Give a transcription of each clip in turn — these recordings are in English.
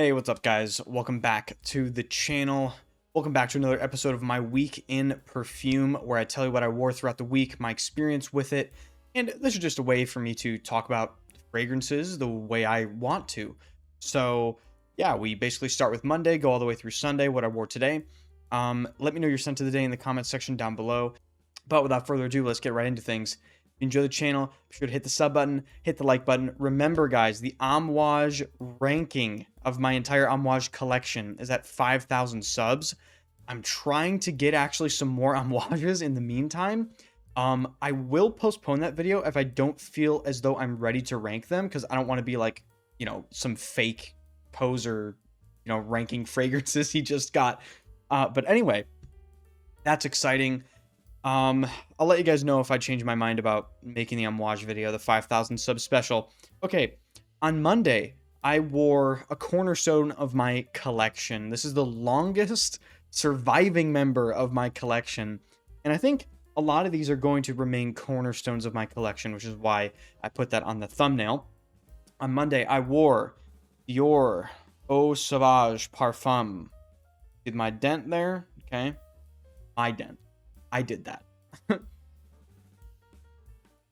Hey, what's up, guys? Welcome back to the channel. Welcome back to another episode of my week in perfume, where I tell you what I wore throughout the week, my experience with it, and this is just a way for me to talk about fragrances the way I want to. So, yeah, we basically start with Monday, go all the way through Sunday, what I wore today. Let me know your scent of the day in the comments section down below. But without further ado, let's get right into things. If you enjoy the channel, be sure to hit the sub button, hit the like button. Remember, guys, the Amouage ranking of my entire Amouage collection is at 5,000 subs. I'm trying to get actually some more Amouages in the meantime. I will postpone that video if I don't feel as though I'm ready to rank them, because I don't want to be like, some fake poser, ranking fragrances he just got. But anyway, that's exciting. I'll let you guys know if I change my mind about making the Amouage video, the 5,000 sub special. Okay, on Monday, I wore a cornerstone of my collection. This is the longest surviving member of my collection, and I think a lot of these are going to remain cornerstones of my collection, which is why I put that on the thumbnail. On Monday, I wore Dior Sauvage Parfum. Did my dent there? Okay, my dent. I did that.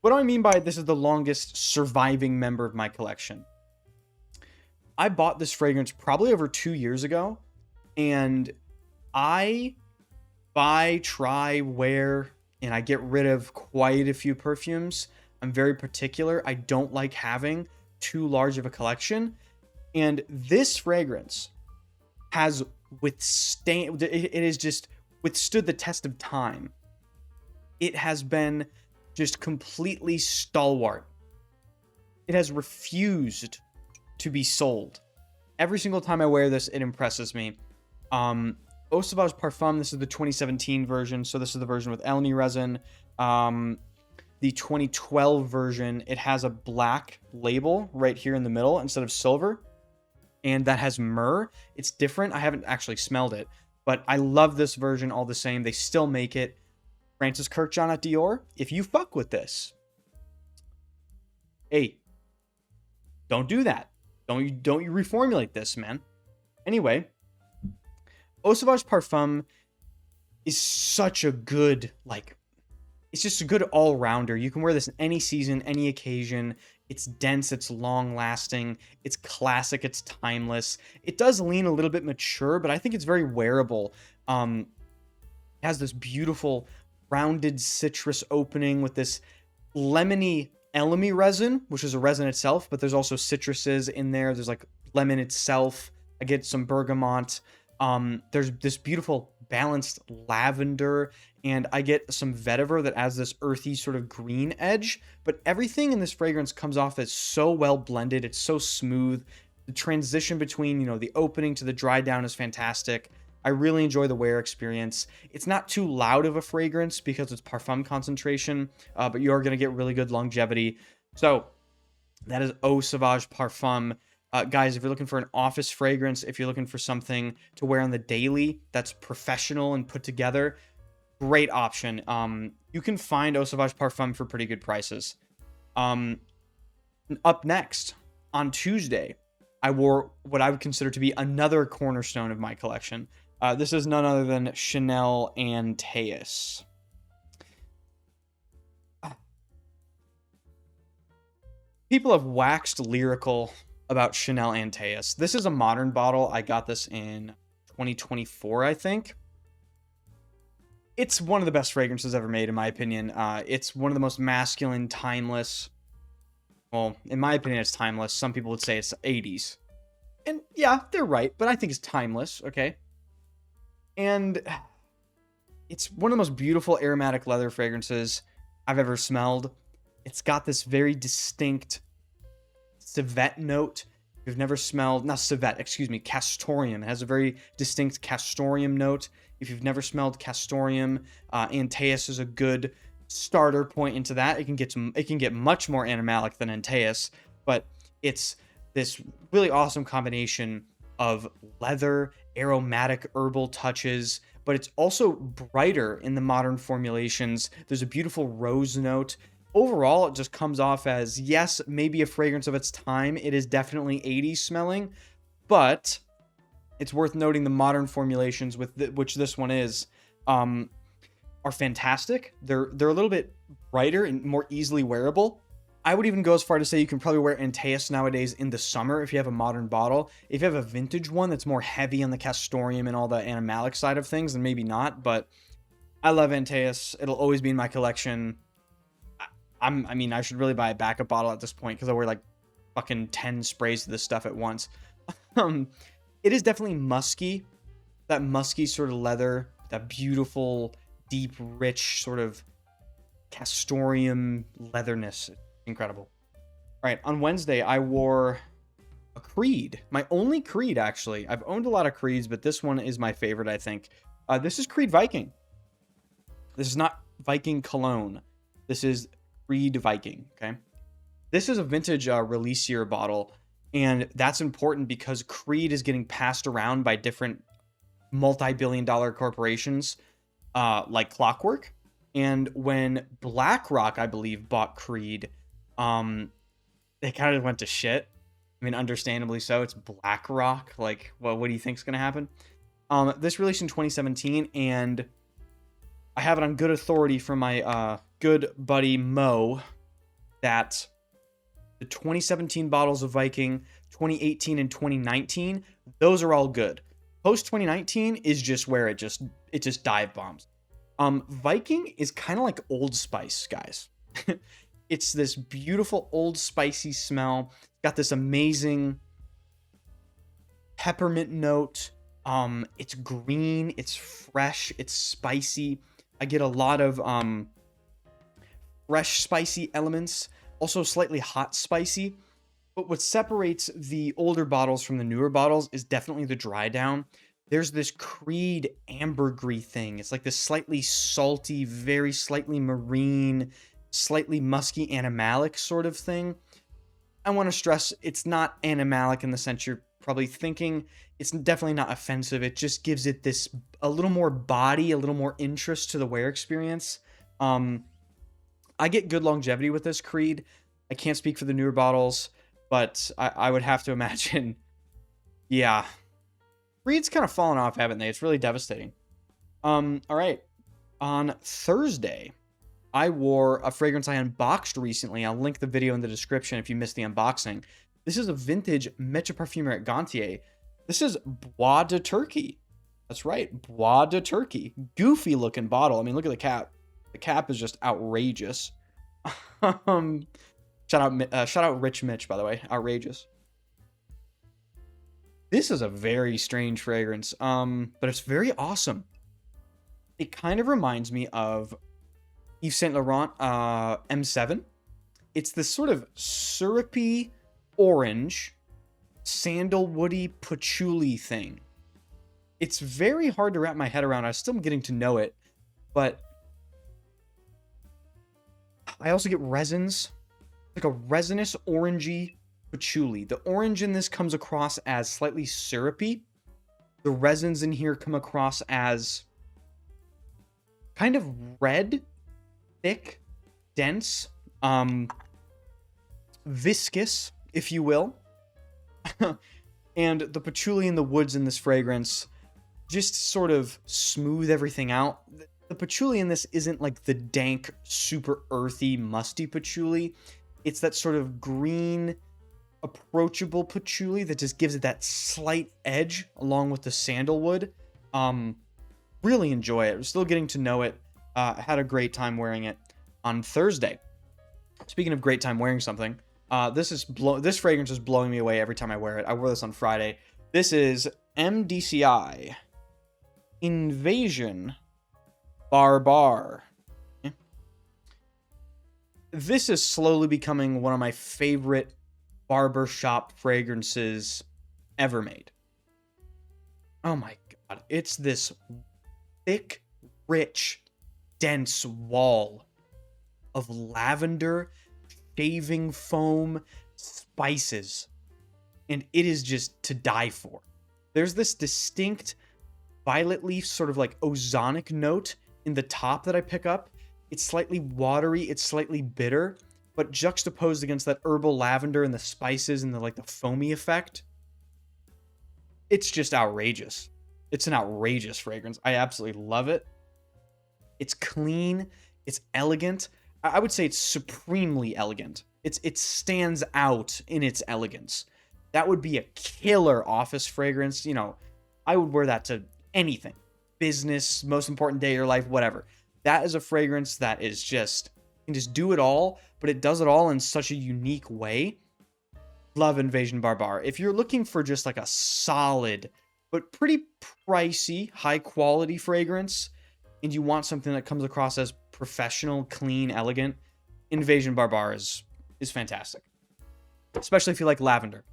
What do I mean by this is the longest surviving member of my collection? I bought this fragrance probably over 2 years ago, and I buy, try, wear, and I get rid of quite a few perfumes. I'm very particular. I don't like having too large of a collection, and this fragrance has withstood the test of time. It has been just completely stalwart. It has refused to be sold. Every single time I wear this, it impresses me. Eau Sauvage Parfum, this is the 2017 version, so this is the version with elemi resin. The 2012 version, it has a black label right here in the middle instead of silver, and that has myrrh. It's different. I haven't actually smelled it, but I love this version all the same. They still make it. Francis Kirkjohn at Dior, if you fuck with this, hey, don't do that. Don't you reformulate this, man. Anyway, Eau Sauvage Parfum is such a good, it's just a good all-rounder. You can wear this in any season, any occasion. It's dense, it's long-lasting, it's classic, it's timeless. It does lean a little bit mature, but I think it's very wearable. It has this beautiful rounded citrus opening with this lemony elemi resin, which is a resin itself, but there's also citruses in there. There's like lemon itself. I get some bergamot. There's this beautiful balanced lavender, and I get some vetiver that adds this earthy sort of green edge, but everything in this fragrance comes off as so well blended. It's so smooth. The transition between, the opening to the dry down is fantastic. I really enjoy the wear experience. It's not too loud of a fragrance because it's parfum concentration, but you are going to get really good longevity. So that is Eau Sauvage Parfum. Guys, if you're looking for an office fragrance, if you're looking for something to wear on the daily that's professional and put together, great option. You can find Eau Sauvage Parfum for pretty good prices. Up next, on Tuesday, I wore what I would consider to be another cornerstone of my collection. This is none other than Chanel Antaeus. People have waxed lyrical about Chanel Antaeus. This is a modern bottle. I got this in 2024, I think. It's one of the best fragrances ever made, in my opinion. It's one of the most masculine, timeless. Well, in my opinion, it's timeless. Some people would say it's 80s. And yeah, they're right, but I think it's timeless, okay? And it's one of the most beautiful aromatic leather fragrances I've ever smelled. It's got this very distinct civet note. If you've never smelled, not civet, excuse me, castoreum. It has a very distinct castoreum note. If you've never smelled castoreum, Antaeus is a good starter point into that. It can get much more animalic than Antaeus, but it's this really awesome combination of leather, aromatic herbal touches, but it's also brighter in the modern formulations. There's a beautiful rose note. Overall, it just comes off as, yes, maybe a fragrance of its time. It is definitely 80s smelling, But it's worth noting the modern formulations, which this one is, are fantastic. They're a little bit brighter and more easily wearable. I would even go as far to say you can probably wear Antaeus nowadays in the summer if you have a modern bottle. If you have a vintage one that's more heavy on the castoreum and all the animalic side of things, then maybe not. But I love Antaeus. It'll always be in my collection. I mean, I should really buy a backup bottle at this point because I wear like fucking 10 sprays of this stuff at once. It is definitely musky. That musky sort of leather, that beautiful, deep, rich sort of castoreum leatherness. Incredible. All right, on Wednesday, I wore a Creed. My only Creed, actually. I've owned a lot of Creeds, but this one is my favorite, I think. This is Creed Viking. This is not Viking cologne. This is Creed Viking, okay? This is a vintage release year bottle, and that's important because Creed is getting passed around by different multi-billion-dollar corporations like clockwork. And when BlackRock, I believe, bought Creed, they kind of went to shit. I mean, understandably so. It's BlackRock. Like, well, what do you think's going to happen? This released in 2017, and I have it on good authority from my good buddy Mo that the 2017 bottles of Viking, 2018 and 2019, those are all good. Post 2019 is just where it just dive bombs. Viking is kind of like Old Spice, guys. It's this beautiful old spicy smell. It's got this amazing peppermint note. It's green, it's fresh, it's spicy. I get a lot of fresh spicy elements, also slightly hot spicy. But what separates the older bottles from the newer bottles is definitely the dry down. There's this Creed ambergris thing. It's like this slightly salty, very slightly marine, slightly musky animalic sort of thing. I want to stress it's not animalic in the sense you're probably thinking. It's definitely not offensive. It just gives it this a little more body, a little more interest to the wear experience. I get good longevity with this Creed. I can't speak for the newer bottles, but I would have to imagine, yeah. Creed's kind of fallen off, haven't they? It's really devastating. All right. On Thursday, I wore a fragrance I unboxed recently. I'll link the video in the description if you missed the unboxing. This is a vintage Maitre Parfumeur at Gantier. This is Bois de Turquie. That's right, Bois de Turquie. Goofy looking bottle. I mean, look at the cap. The cap is just outrageous. Shout out Rich Mitch, by the way. Outrageous. This is a very strange fragrance, but it's very awesome. It kind of reminds me of Yves Saint Laurent M7. It's this sort of syrupy orange, sandalwoody patchouli thing. It's very hard to wrap my head around. I'm still getting to know it, but I also get resins, like a resinous orangey patchouli. The orange in this comes across as slightly syrupy. The resins in here come across as kind of red, thick, dense, viscous, if you will. And the patchouli and the woods in this fragrance just sort of smooth everything out. The patchouli in this isn't like the dank, super earthy, musty patchouli. It's that sort of green, approachable patchouli that just gives it that slight edge along with the sandalwood. Really enjoy it. I'm still getting to know it. I had a great time wearing it on Thursday. Speaking of great time wearing something, this fragrance is blowing me away every time I wear it. I wore this on Friday. This is MDCI Invasion Barbare. Yeah. This is slowly becoming one of my favorite barbershop fragrances ever made. Oh my god. It's this thick, rich, dense wall of lavender, shaving foam, spices. And it is just to die for. There's this distinct violet leaf, sort of like ozonic note in the top that I pick up. It's slightly watery, it's slightly bitter, but juxtaposed against that herbal lavender and the spices and the foamy effect. It's just outrageous. It's an outrageous fragrance. I absolutely love it. It's clean. It's elegant. I would say it's supremely elegant. It stands out in its elegance. That would be a killer office fragrance. You know, I would wear that to anything. Business, most important day of your life, whatever. That is a fragrance that is just, you can just do it all, but it does it all in such a unique way. Love Invasion Barbare. If you're looking for just like a solid, but pretty pricey, high quality fragrance, and you want something that comes across as professional, clean, elegant, Invasion Barbare is fantastic. Especially if you like lavender.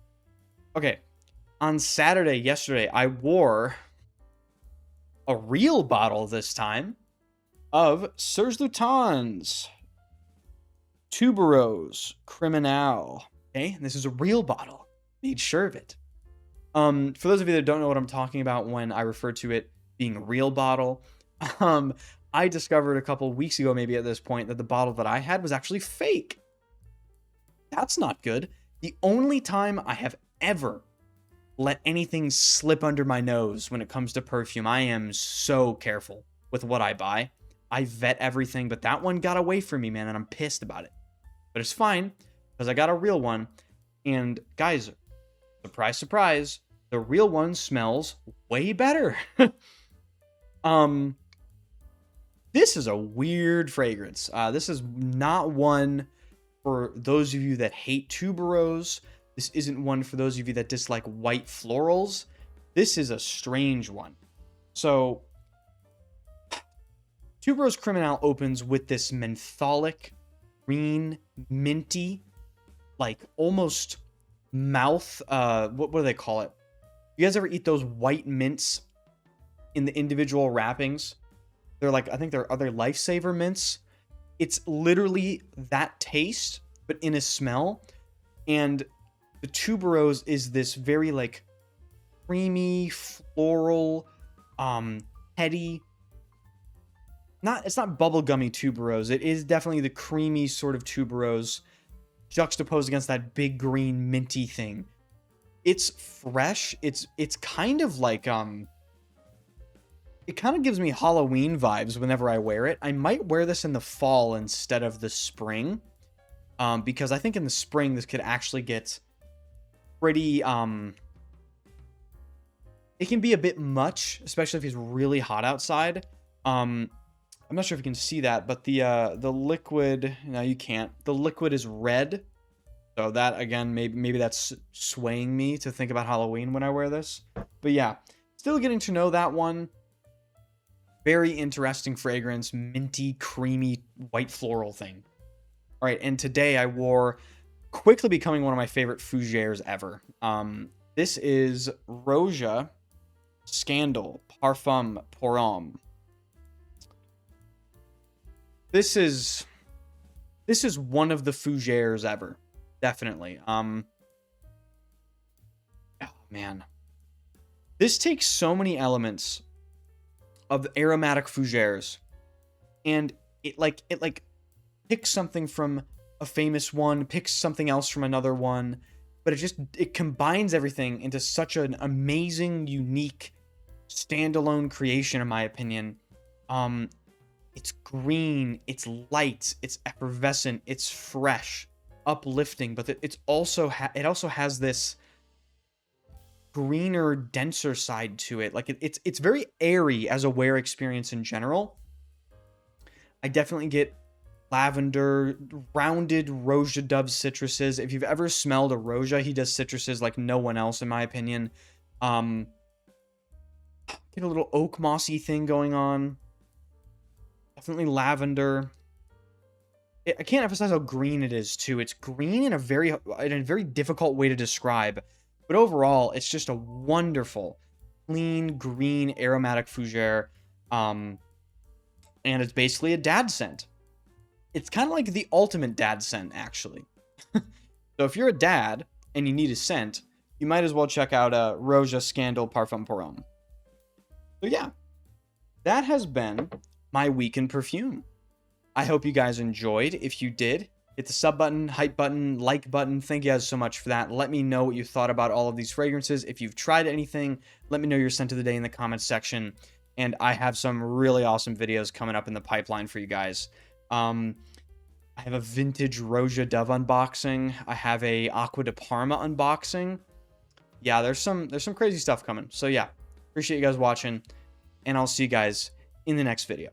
Okay, on Saturday, yesterday, I wore a real bottle this time of Serge Lutens Tubereuse Criminelle. Okay, and this is a real bottle. Made sure of it. For those of you that don't know what I'm talking about when I refer to it being a real bottle, I discovered a couple weeks ago, maybe at this point, that the bottle that I had was actually fake. That's not good. The only time I have ever let anything slip under my nose when it comes to perfume, I am so careful with what I buy. I vet everything, but that one got away from me, man, and I'm pissed about it. But it's fine, because I got a real one. And guys, surprise, surprise, the real one smells way better. This is a weird fragrance. This is not one for those of you that hate tuberose. This isn't one for those of you that dislike white florals. This is a strange one. So, Tuberose Criminelle opens with this mentholic, green, minty, like almost mouth, what do they call it? You guys ever eat those white mints in the individual wrappings? They're like, I think they're other Lifesaver mints. It's literally that taste, but in a smell. And the tuberose is this very like creamy, floral, heady. It's not bubblegummy tuberose. It is definitely the creamy sort of tuberose juxtaposed against that big green minty thing. It's fresh. It's kind of like it kind of gives me Halloween vibes whenever I wear it. I might wear this in the fall instead of the spring. Because I think in the spring this could actually get pretty it can be a bit much, especially if it's really hot outside. I'm not sure if you can see that, but the liquid, no, you can't. The liquid is red. So that, again, maybe that's swaying me to think about Halloween when I wear this. But yeah, still getting to know that one. Very interesting fragrance, minty, creamy, white floral thing. All right, and today I wore, quickly becoming one of my favorite fougères ever. This is Roja Scandal Parfum pour Homme. This is one of the fougères ever, definitely. Oh man, this takes so many elements of aromatic fougères, and it picks something from a famous one, picks something else from another one, but it combines everything into such an amazing, unique, standalone creation, in my opinion. It's green, it's light, it's effervescent, it's fresh, uplifting, but it also has this greener, denser side to it. Like it's very airy as a wear experience in general. I definitely get lavender, rounded Roja Dove citruses. If you've ever smelled a Roja, he does citruses like no one else, in my opinion. Get a little oak mossy thing going on. Definitely lavender. I can't emphasize how green it is too. It's green in a very difficult way to describe, but overall, it's just a wonderful, clean green aromatic fougère, and it's basically a dad scent. It's kind of like the ultimate dad scent, actually. So if you're a dad and you need a scent, you might as well check out Roja Scandal Parfum pour Homme. So yeah, that has been my week in perfume. I hope you guys enjoyed. If you did, hit the sub button, hype button, like button. Thank you guys so much for that. Let me know what you thought about all of these fragrances. If you've tried anything, let me know your scent of the day in the comments section. And I have some really awesome videos coming up in the pipeline for you guys. I have a vintage Roja Dove unboxing. I have a Aqua de Parma unboxing. Yeah, there's some crazy stuff coming. So yeah, appreciate you guys watching, and I'll see you guys in the next video.